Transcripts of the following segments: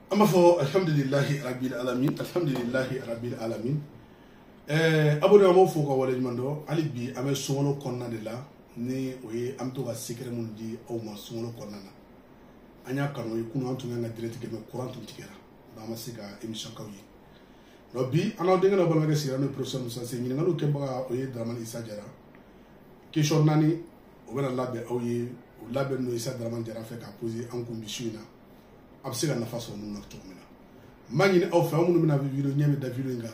Ama fo alhamdulillahi rabbil alamin abonné mo fo ko wala mando ali bi amé songolo konna de la ni oye am to ga secret mun di aw ma songolo konna na anya kanu kuno antu nga direct ke me courant tu tikera ba ma siga émission kawyi no bi ana de nga balma ga sira no professeur Moussa Sey ni ngalo ke ba oye Dramane Issa Diarra question nani o bena labbe awye o labbe no Issa Dramane Diarra fe ka poser en condition absega na façon mun nakto mina mani aw fa mun mina video nyame da video nga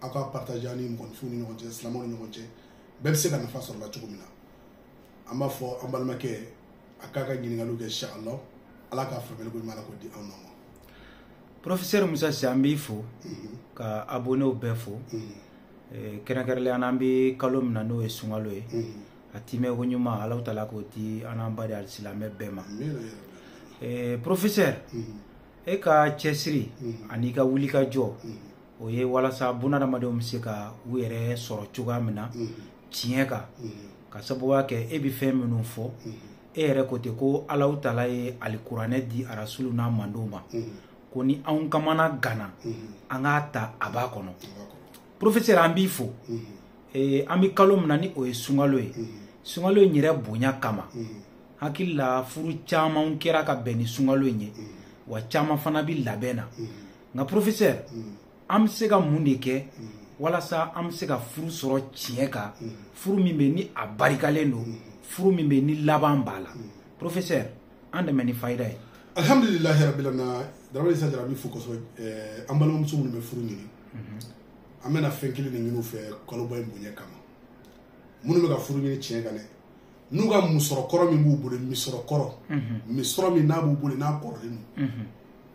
aka partager ni mon fu ni ngonje islamon ni ngonje bebsega na façon la tuko mina amma fo ambalma ke akaka nyini ngalu ke inshallah ala ka famel ko mala ko di awno professeur Moussa Sey ambi fo ka abonné au befo kena kerle anambi kalom na no esungalo atime wonyuma ala utala ko ti anamba dal silame bema professeur e ka chesri ani ka wuli ka jo o ye wala sa buna da madom sika were soro chuga mina tienka ka sabu ke e bi fe menu fo e ere ko te ko ala utala e alqur'ane di rasulu na mandoma ko ni an kamana gana anga ta abakono professeur ambi fo ami kalom na ni o e sungalo nyire bonya kama hakilla furu chama unkera ka beni sungalo nye wa chama fana bi labena nga professeur am sega mundike wala sa am sega furu soro tieka furu mimbe ni abarikalen furu mimbe ni labambala professeur ande meni faida alhamdulillah rabbil alamin Dramane Issa Diarra mi fuko so ambalom musu mun me furu nyini amena fenkili ni nyinu fe kolobo mbunya kama munu me ka furu nyini tieka ne nuga musoro koro mi bu bole misoro koro misoro mi na bu bole na koro ni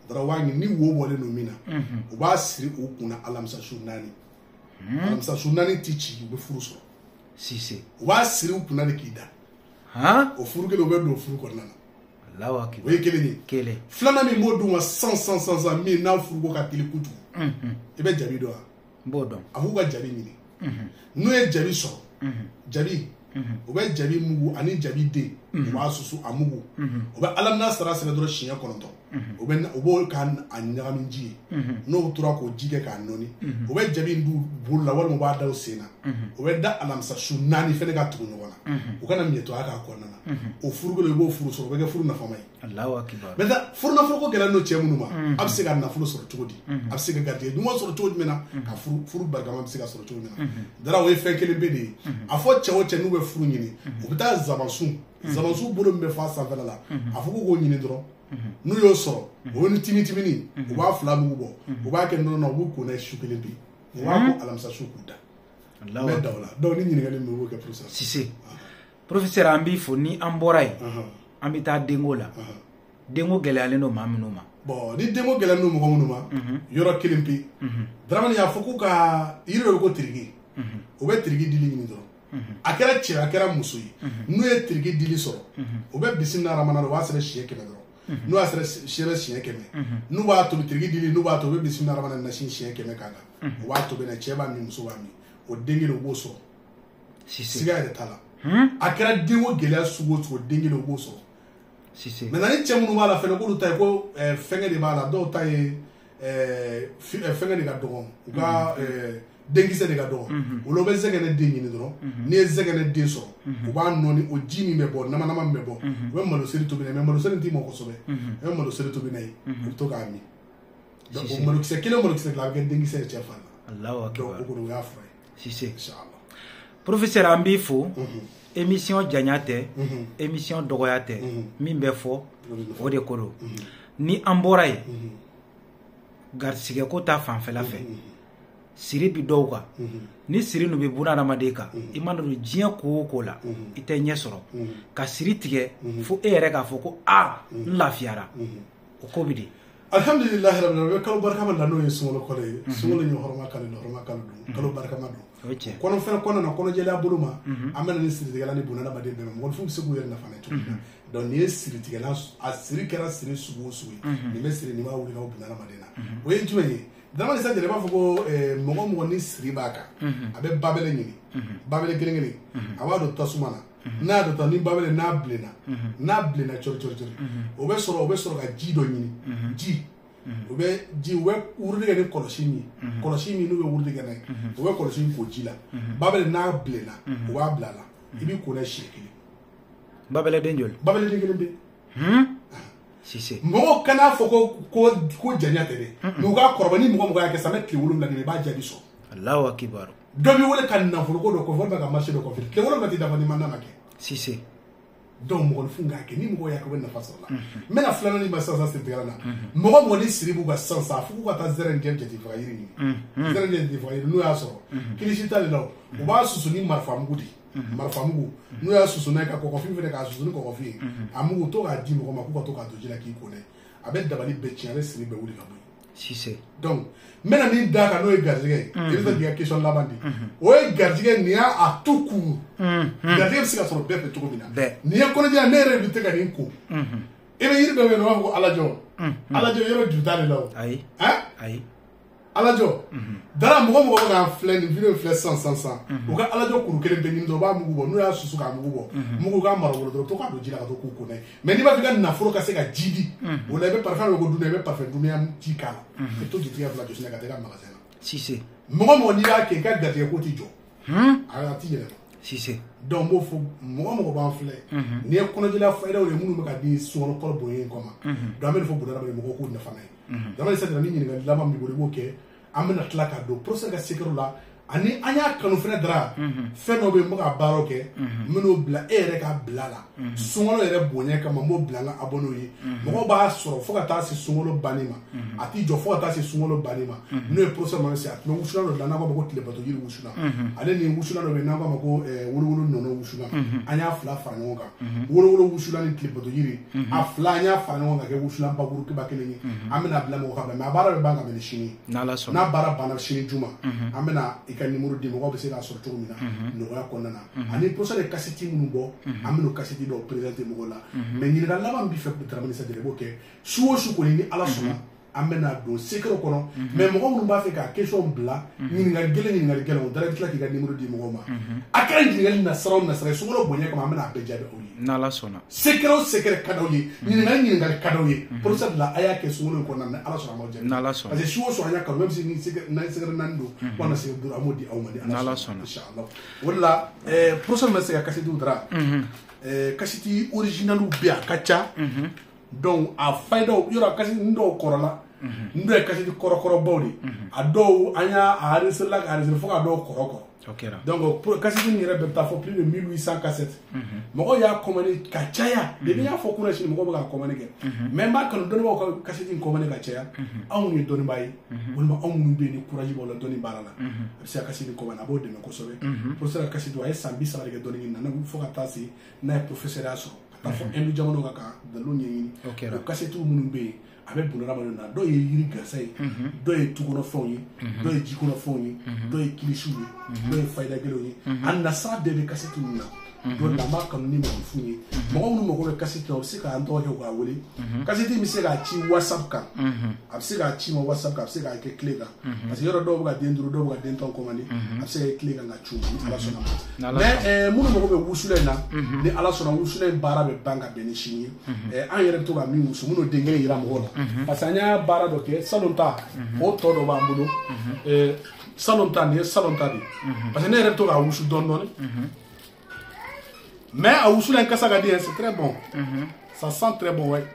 dara wangi ni wo bole no mina o ba siri o kuna alamsa shunani tichi be furu so si o ba siri o kuna de kida o furu ke lo be do furu ko nana Allahu akbar we kele ni kele flana mi modu wa 100 mi na furu ko ka tele kutu e be jabi do bodon ahu ga jabi ni no e jabi so jabi o be jabi mugu ani jabi de o ba susu amugu o be alamna sara sere dro shiya konto o be o bo kan anyami ji no tura ko jige ka noni o be jabi ndu bulla wal mo ba daw sena o be da alamsa shunani fene ga tuno wala o kana mieto aka ko nana o furugo le bo furu so be ga furu na famay Allahu akbar beda furu na furu ko gela no chemu numa absiga na furu so tugodi absiga gadde du mo so tugodi mena ka furu bargama absiga so tugodi mena dara we fenkele bedi afo chewo chenu be furu nyini o bita zamansu bolo mbe fa sa fela la afo ko nyini dro nu yo so o ni timini o ba fla mu bo o ba ke no bu ko na shukele bi o ba ko alamsa shukuda Allahu akbar do ni nyini ngale mu ko professeur si professeur ambi fo ni amboray ambi ta dengola dengo gele ale no mamino ma bon ni dengo gele no mo ma yoro kilimpi Dramane ya foku ka yiro ko trigi o be trigi dili ni do akera che akera musuyi no e trigi dili so o be bisinna ramana do wasere shiye keme do no asere shiye keme no wa to trigi dili no wa to be bisinna ramana na shiye keme kaga o wa to be na cheba mi musu wa mi o dengi lo boso siga de tala akera dengo gele sugo to dengi lo boso mais nani chemu wala fene ko tay ko fenge de bala do tay fenge de ga dogon ga dengise de ga dogon o lo be zegene dengi ni do ni zegene de so o ba noni o jimi me bo nama me bo we malo seri to be me malo seri ti mo ko so be e malo seri to be nay to ga mi do o malo kise kilo malo kise la ga dengise che fa Allahu akbar do ko do ya fra si inshallah professeur ambi fo émission jagnate émission dogoyate min be fo o de kolo ni amboray garsige ko ta fanfela fe siri bi dowga ni siri no be buna ramadeka imando jiya ko la ite nyesoro ka siri tige fo ere ka fo ko la fiara o ko bidi alhamdulillah rabbil alamin kalo barka man no yesulo ko le sulo ni horma kalo kalo barka man kono fere kono na kono jeli abuluma amena ni siri tigala ni bunana bade be mo fu segu yer na fana to don ni siri tigala a siri kera siri sugu ni me siri ni ma wuli na bunana madena o ye jume Dramane Issa Diarra ba fuko mo ni siri baka abe babele nyini babele gelengeli awado tasumana na do tani babele na blena chori o be soro ka ji do nyini ji o bɛ ji u bɛ wurudi kɛ ni kɔlɔsi min kɔlɔsi min n'u bɛ wurudi kɛ n'a ye o bɛ kɔlɔsi in ko ji la babɛlɛ n'a bilenna o b'a bila a la i b'i ko n'a siɲɛ kelen babɛlɛden joli babɛlɛden kelen bɛ Sise mɔgɔw kan'a fɔ ko janya tɛ dɛ mais u ka kɔrɔbɔ ni mɔgɔ y'a kɛ sa mɛ tile 7 kɛ i b'a jaabi sɔrɔ Allahu akibar dɔ b'i wele ka nafolo ko dɔ kɔfɛ walima ka marché dɔ kɔfɛ tile 7 tɛ dafa ni mandat ma kɛ Sise donc mɔgɔninfin k'a kɛ ni mɔgɔw y'a kɛ u bɛ nafa sɔrɔ la n bɛna filanan ma sisan sɛnɛtigɛla la mɔgɔ mɔgɔ ni siri b'u ka sisan sa fo k'u ka taa zɛrɛn jɛ jate faga yiri ɲini zɛrɛn jɛ jate faga yiri n'u y'a sɔrɔ kilisi t'ale la u b'a susu ni marifa mugu de marifa mugu n'u y'a susu n'a ye ka kɔgɔfin fɛnɛ k'a susu ni kɔgɔfin ye a mugu to k'a di mɔgɔ ma k'u ka to k'a don ji la k'i ko n'a ye a bɛ dabali bɛɛ tiɲɛ a bɛ siri bɛɛ wuli ka bɔ yen Sise donc n bɛna min d'a kan n'o ye garijɛgɛ ye i bɛ taa k'i ka question laban di o ye garijɛgɛ nin y'a tout court garijɛgɛ bɛ se ka sɔrɔ bɛɛ fɛ cogo min na nin ye kɔnɔdiya ne yɛrɛ bɛ tɛ ka nin ko i bɛ yiri dɔ bɛ yen nɔ u b'a fɔ ko alajɔ alajɔ yɔrɔ ju t'ale la o ayi alajɔ dara mɔgɔ mɔgɔ bɛ k'an filɛ nin video filɛ sisan u ka alajɔ kuru kelen bɛ ɲini dɔrɔn u b'a mugu bɔ n'u y'a susu k'a mugu bɔ mugu k'a mara wolo dɔrɔn to k'a don ji la ka to k'u ko n'a ye mais n'i b'a fɛ i ka nafolo ka se ka ji di o la i bɛ parfum dɔ ko dunuya i bɛ parfum dunuya ji k'a la i to jitigɛ fila jɔsi la ka taa i ka magasin na Sise mɔgɔ mɔgɔ n'i y'a kɛ i ka garijɛgɛ ko t'i jɔ a t'i yɛlɛma Sise donc n b'o fɔ mɔgɔ mɔgɔ b'an filɛ n'i ye kɔnɔjɛlenya fayidaw ye minnu bɛ ka di sunkalo kɔrɔ bonya in kɔma donc an bɛ nin fɔ bunahadamaden mɔgɔw k'o nafa n'a ye jamana sera ni ɲininkali laban b'i bolo i b'o kɛ an bɛna tila k'a don professeur ka secret la ani an y'a kanu fɛnɛ dara fɛn dɔ bɛ yen n bɛ ka baaraw kɛ n bɛn'o bila e yɛrɛ ka bila la sunkalo yɛrɛ bonya kama n b'o bila n ka abonnew ye mɔgɔw b'a sɔrɔ fo ka taa se sunkalo banni ma a t'i jɔ fo ka taa se sunkalo banni ma n'o ye professeur Mamɛdi Se a tun bɛ wusulan dɔ dilan n'an k'a ma ko tilebato yiri wusulan ale ni wusulan dɔ bɛ yen n'an k'a ma ko wolowolo nɔnɔ wusulan an y'a fila fara ɲɔgɔn kan wolowolo wusulan ni tilebato yiri a fila an y'a fara ɲɔgɔn kan kɛ wusulan bakuruba kelen ye an bɛna bila mɔgɔ kan mais a baara bɛ ban ka bɛn ni sini n'a baara banna sini juma an bɛna i ka numéro di mɔgɔw bɛ se k'a sɔrɔ cogo min na nɔgɔya kɔnɔna na ani professeur ye kasɛti minnu bɔ an bɛn'o kasɛti dɔw présenter mɔgɔw la mais ɲininkali laban b'i fɛ Dramani Sadiri i b'o kɛ su o su kɔni ni Ala sɔnna an bɛna don secret kɔnɔ mais mɔgɔ minnu b'a fɛ ka question bila ɲininkali gɛlɛn o dara i bɛ tila k'i ka numéro di mɔgɔw ma a kɛra ɲininkali nasira o nasira ye sunkalo bonya kama an bɛna a bɛɛ jaabi aw ye n'Ala sɔnna secret o secret ka d'aw ye ɲininkali ka d'aw ye professeur de la a y'a kɛ sunkalo in kɔnɔna na ni Ala sɔnna a m'aw jaabi n'Ala sɔnna parce que su o su an y'a kanu même si ni secret naani don walima secret duuru an b'o di aw ma ni Ala sɔnna inchallah o de la professeur bɛ se ka kasɛtiw dara kasɛti originaliw bɛ yan a ka ca donc a fayidaw yɔrɔ kasɛti n dɔw kɔrɔla n dɔw ye kasɛti kɔrɔkɔrɔbaw de a dɔw an y'a enregistré la ka enregistré fo ka dɔw kɔrɔ donc kasɛti in yɛrɛ bɛ taa fɔ plus de 1800 kasɛti mɔgɔw y'a commandé ka caya depuis y'a fɔ kunna sini mɔgɔw bɛ k'a commandé kɛ mais n b'a kanu dɔnnibaaw ka kasɛti in commandé ka caya anw ye dɔnnibaa ye walima anw minnu bɛ yen ni courage b'aw la dɔnni baara la a bɛ se ka kasɛti in commandé a b'o dɛmɛ kosɛbɛ professeur ka kasɛti a ye san 30 de kɛ dɔnni ɲini na fo ka taa se n'a ye professeur ya sɔrɔ ka taa fɔ Inde jamanaw kan ka dalilu ɲɛɲini o kasɛtiw minnu bɛ yen a bɛ bunahadamadenw na dɔw ye yiri gansan ye dɔw ye tukɔnɔfɛnw ye dɔw ye jikɔnɔfɛnw ye dɔw ye kilisiw ye dɔw ye fayida gɛlɛnw ye a nasira bɛɛ bɛ kasɛti ninnu na donc an b'a kanu ni mɔgɔninfinw ye mɔgɔ minnu mago bɛ kasɛti la u bɛ se k'an tɔgɔ kɛ u k'a wele kasɛti bɛ se k'a ci whatsapp kan a bɛ se k'a ci ma whatsapp kan a bɛ se k'a kɛ tile kan parce que yɔrɔ dɔw bɛ ka den duuru dɔw bɛ ka den tan commandé a bɛ se ka kɛ tile kan ka ci ni Ala sɔnna ma mais minnu mago bɛ wusulan in na ni Ala sɔnna wusulan in baara bɛ ban ka bɛn ni sini ye an yɛrɛ bɛ to ka min wusu minnu den kelen yira mɔgɔw la parce que an y'a baara dɔ kɛ salon ta o tɔ dɔ b'an bolo salon ta nin ye salon ta de ye parce que ne yɛrɛ bɛ to k'a wusu dɔɔni dɔɔni mais a wusulan kasa ka di c'est très bon ça sent très bon ouais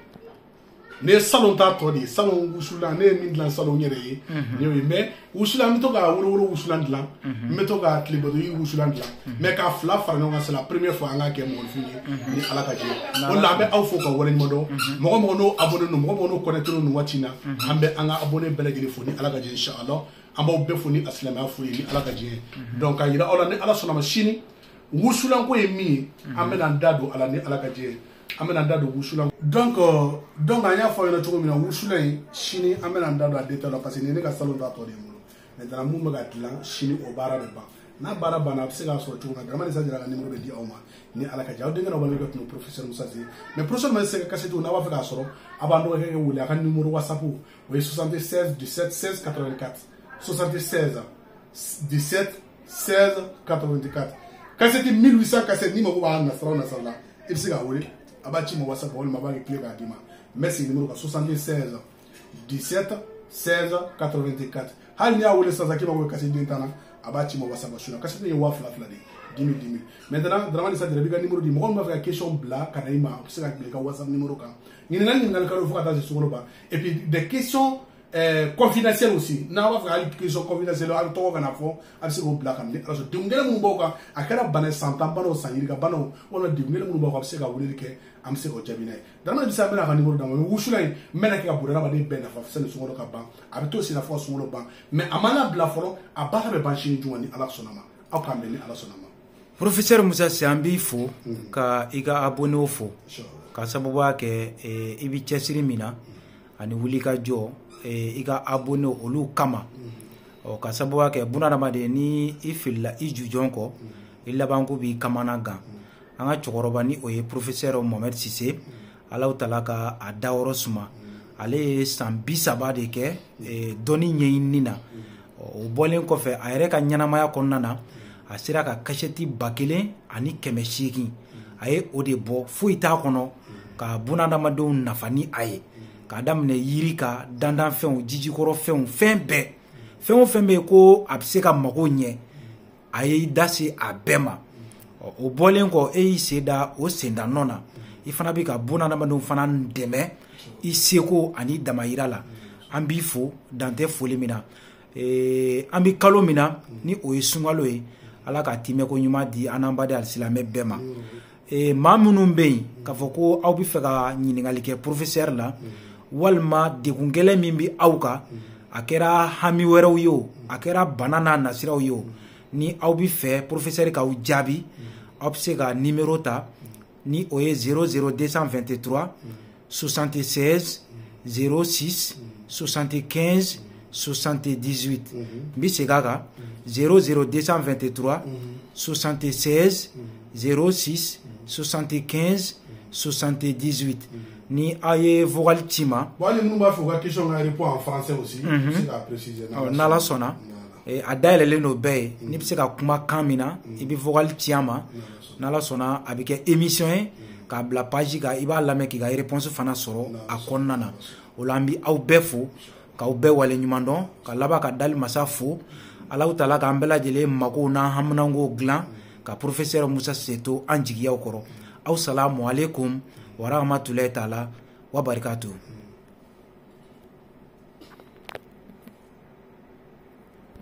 ne ye salon ta tɔ de ye salon wusulan ne ye min dilan salon n yɛrɛ ye n y'o ye mais wusulan n bɛ to ka wolowolo wusulan dilan n bɛ to ka tilebato yiri wusulan dilan mais k'a fila fara ɲɔgɔn kan c'est la première fois an k'a kɛ mɔgɔninfin ye ni Ala ka jɛ o de la an bɛ aw fo ka waleɲuman dɔn mɔgɔ mɔgɔ n'o abonné don mɔgɔ mɔgɔ n'o connecté don nin waati in na an bɛ an ka abonné bɛɛ lajɛlen fo ni Ala ka jɛ inchallah an b'aw bɛɛ fo ni silamɛya fo ye ni Ala ka jɛ donc k'a yira aw la ni Ala sɔnna ma sini wusulanko ye min ye an bɛna an da don a la ni Ala ka jɛ an bɛna an da don wusulan donc an y'a fɔ aw ɲɛna cogo min na wusulan in sini an bɛna an da don a détail la parce que nin ye ne ka salon ta tɔ de ye n bolo maintenant mun bɛ ka dilan sini o baara bɛ ban n'a baara banna a bɛ se k'a sɔrɔ cogo min na Dramani Sadiri ka numéro bɛ di aw ma ni Ala ka jɛ aw denkɛ dɔ b'ale bɛ tunu professeur Musa Sise mais professeur Mamɛdi Se ka kasɛtiw n'a b'a fɛ k'a sɔrɔ a b'an dɔgɔkɛ wele a ka numéro whatsapp o ye 76 17 16 84 76 17 16 84 kasɛti 1800 kasɛti ni mago b'a nasara la i bɛ se k'a wele a b'a ci ma whatsapp walima a b'a kɛ tile k'a d'i ma n bɛ sigi numéro kan 76 17 16 84 hali ni y'a wele sisan k'i mago bɛ kasi den tan na a b'a ci ma WhatsApp la kasi den ye 2000 de 10 000 maintenant Dramane Issa Diarra b'i ka numéro di mɔgɔ min b'a fɛ ka question bila ka na i ma a bɛ se ka bila i ka WhatsApp numéro kan ɲininkali ka don fo ka taa se sunkalo ban et puis des questions confidentielles aussi n'a b'a fɛ hali question confidentielle a bɛ tɔgɔ kana fɔ a bɛ se k'o bila ka minɛ alors degun gɛlɛn minnu b'aw kan a kɛra bana san tan banaw san yirika banaw walima degun gɛlɛn minnu b'aw kan a bɛ se ka weleli kɛ an bɛ se k'o jaabi n'a ye Dramane Issa bɛna a ka numéro d'a ma mais wusula in n bɛna kɛ ka boli adamaden bɛɛ nafa sani sunkalo ka ban a bɛ to sen na fo ka sunkalo ban mais a mana bila fɔlɔ a baara bɛ ban sini juma ni Ala sɔnna ma aw k'an bɛn ni Ala sɔnna ma. Professeur Musa Cissé an b'i fo ka i ka abonnew fo ka sababuya kɛ i bi cɛsiri min na ani wuli ka jɔ i ka abonnew olu kama ka sababuya kɛ bunadamaden ni i filila i jujɔn kɔ i labanko b'i kamana gan an ka cɛkɔrɔba ni o ye Professeur Mohamed Cissé Alahu Taala ka a dayɔrɔ suma ale ye san 30 de kɛ dɔnni ɲɛɲinini na o bɔlen kɔfɛ a yɛrɛ ka ɲɛnamaya kɔnɔna na a sera ka kasɛti 1800 a ye o de bɔ foyi t'a kɔnɔ ka bunadamadenw nafa ni a ye k'a daminɛ yiri ka dandanfɛnw jijikɔrɔfɛnw fɛn bɛɛ fɛn o fɛn bɛ yen ko a bɛ se ka mago ɲɛ a ye da se a bɛɛ ma o bɔlen kɔ e y'i sen da o sendannɔ na i fana bɛ ka bunadamadenw fana dɛmɛ i seko ani damayira la an b'i fo dan tɛ foli min na an bɛ kalo min na ni o ye sunkalo ye Ala ka timɛko ɲuman di an n'an baden alisilamɛ bɛɛ ma maa minnu bɛ yen k'a fɔ ko aw bɛ fɛ ka ɲininkali kɛ professeur la walima degun gɛlɛn min bɛ aw kan a kɛra hami wɛrɛw ye o a kɛra bana n'a nasiraw ye o ni aw bɛ fɛ professeur k'aw jaabi aw bɛ se ka numéro ta ni o ye 00223 76 06 75 78 n bɛ segin a kan 00223 76 06 75 78 ni a ye vocal ci ma bon hali minnu b'a fɛ u ka question ka répond en français aussi i bɛ se k'a préciser n'Ala sɔnna a dayɛlɛlen don bɛɛ ye n'i bɛ se ka kuma kan min na i bɛ vocal ci a ma n'Ala sɔnna a bɛ kɛ émission ye k'a bila page kan i b'a lamɛn k'i ka réponse fana sɔrɔ a kɔnɔna na o la an bɛ aw bɛɛ fo k'aw bɛɛ waleɲuman dɔn ka laban ka dali masa fo Alahu Taala k'an bɛɛ lajɛlen mago n'an haminanko dilan ka Professeur Musa Cissé to an jigiyaw kɔrɔ aw salamu alaikum wa rahmatulahi taala wa barakatuh.